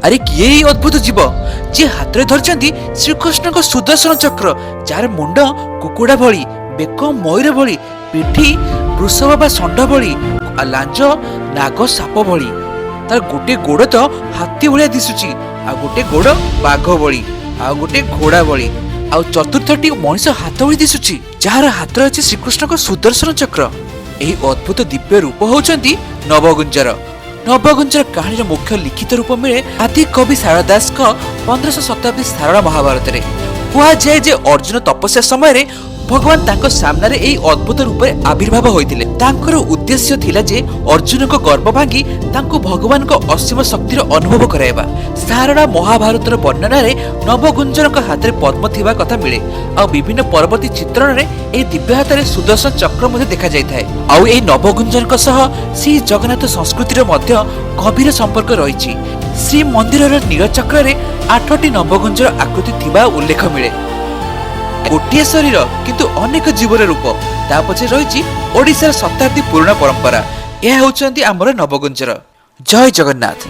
अरे किए ही अद्भुत जीव जे हाथ में धरछंती श्रीकृष्ण को सुदर्शन चक्र जार मुंड कुकुड़ा भली बेक मयूर भली पिठी वृषभ बा षंड भली लांज नाग साप भली तार गोटे गोड़ तो हाथी भलिया दिसुची आ गोटे गोड़ बाघ भली आ गोटे घोड़ा भली आ चतुर्थटी मनीष हाथ भली दिसुची जार हाथ अच्छे श्रीकृष्ण को सुदर्शन चक्र। यही अद्भुत दिव्य रूप होउचंती नवगुंजर। नवगुंजर कहानी मुख्य लिखित रूप मिले आदि कवि सारदा दास 1500 शताब्दी सारदा महाभारत रे। हुआ जाए जे अर्जुन तपस्या समय भगवान तांको सामने रे एई अद्भुत रूप में आविर्भाव होइतिले। तांकर उद्देश्य थिला जे अर्जुन को गर्भ भांगी तांको भगवान को असीम शक्तिर अनुभव कराइबा। सारदा महाभारत वर्णना रे नवगुंजर हाथ में पद्म थिबा कथा मिले आ विभिन्न परवर्ती चित्रण रे ए दिव्य हाथ में सुदर्शन चक्र मध्ये देखा जाय थाए। आ ए नवगुंजर सह श्री जगन्नाथ संस्कृतिर मध्ये गभीर संपर्क रहिछि। श्री मंदिर नीलचक्र रे 8टी नवगुंजर आकृति थिबा उल्लेख मिले। गोटे शरीर किंतु अनेक जीवर रूप ता पछे रही ओडिशार शताब्दी पुराना परंपरा। यह होउचंती हमर नवगुंजर। जय जगन्नाथ।